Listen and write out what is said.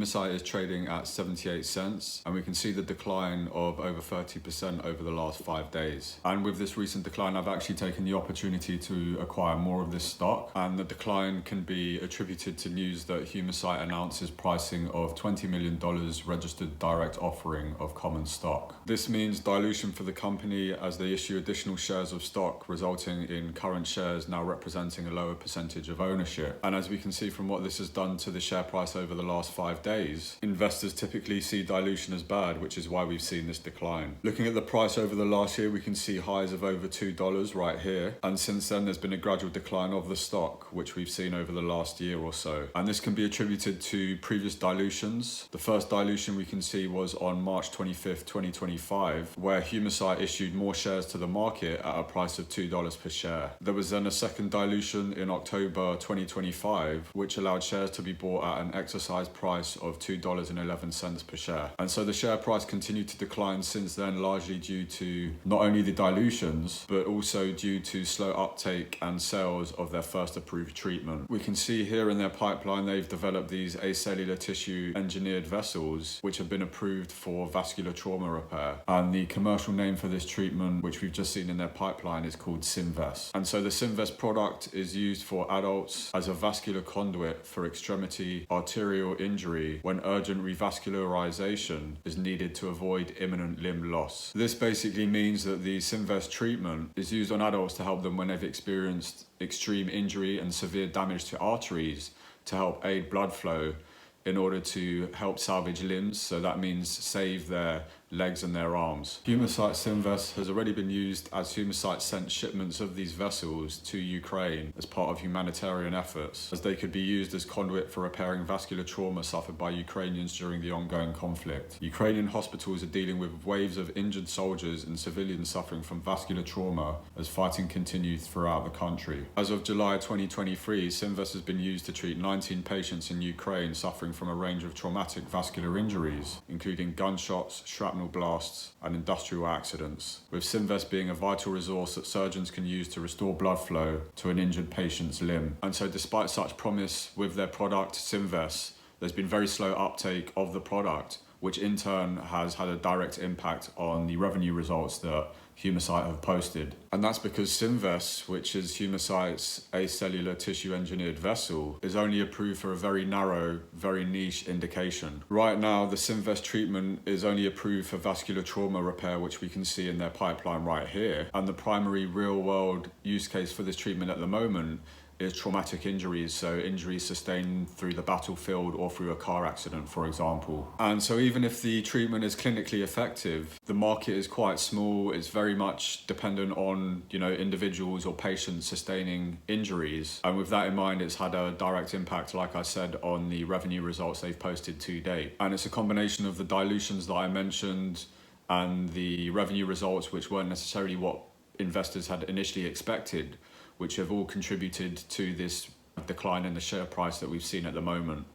Humacyte is trading at 78 cents, and we can see the decline of over 30% over the last 5 days. And with this recent decline, I've actually taken the opportunity to acquire more of this stock, and the decline can be attributed to news that Humacyte announces pricing of $20 million registered direct offering of common stock. This means dilution for the company as they issue additional shares of stock, resulting in current shares now representing a lower percentage of ownership. And as we can see from what this has done to the share price over the last 5 days, investors typically see dilution as bad, which is why we've seen this decline. Looking at the price over the last year, we can see highs of over $2 right here. And since then, there's been a gradual decline of the stock, which we've seen over the last year or so. And this can be attributed to previous dilutions. The first dilution we can see was on March 25th, 2025, where Humacyte issued more shares to the market at a price of $2 per share. There was then a second dilution in October 2025, which allowed shares to be bought at an exercise price of $2.11 per share. And so the share price continued to decline since then, largely due to not only the dilutions, but also due to slow uptake and sales of their first approved treatment. We can see here in their pipeline, they've developed these acellular tissue engineered vessels, which have been approved for vascular trauma repair. And the commercial name for this treatment, which we've just seen in their pipeline, is called Symvess. And so the Symvess product is used for adults as a vascular conduit for extremity arterial injury when urgent revascularization is needed to avoid imminent limb loss. This basically means that the Symvess treatment is used on adults to help them when they've experienced extreme injury and severe damage to arteries, to help aid blood flow in order to help salvage limbs. So that means save their legs and their arms. Humacyte Symvess has already been used as Humacyte sent shipments of these vessels to Ukraine as part of humanitarian efforts, as they could be used as conduit for repairing vascular trauma suffered by Ukrainians during the ongoing conflict. Ukrainian hospitals are dealing with waves of injured soldiers and civilians suffering from vascular trauma as fighting continues throughout the country. As of July 2023, Symvess has been used to treat 19 patients in Ukraine suffering from a range of traumatic vascular injuries, including gunshots, shrapnel blasts, and industrial accidents, with Symvess being a vital resource that surgeons can use to restore blood flow to an injured patient's limb. And so despite such promise with their product Symvess, there's been very slow uptake of the product, which in turn has had a direct impact on the revenue results that Humacyte have posted. And that's because Symvess, which is Humacyte's acellular tissue engineered vessel, is only approved for a very narrow, very niche indication. Right now, the Symvess treatment is only approved for vascular trauma repair, which we can see in their pipeline right here. And the primary real-world use case for this treatment at the moment is traumatic injuries, so injuries sustained through the battlefield or through a car accident, for example. And so even if the treatment is clinically effective, the market is quite small. It's very much dependent on, individuals or patients sustaining injuries. And with that in mind, it's had a direct impact, like I said, on the revenue results they've posted to date. And it's a combination of the dilutions that I mentioned and the revenue results, which weren't necessarily what investors had initially expected, which have all contributed to this decline in the share price that we've seen at the moment.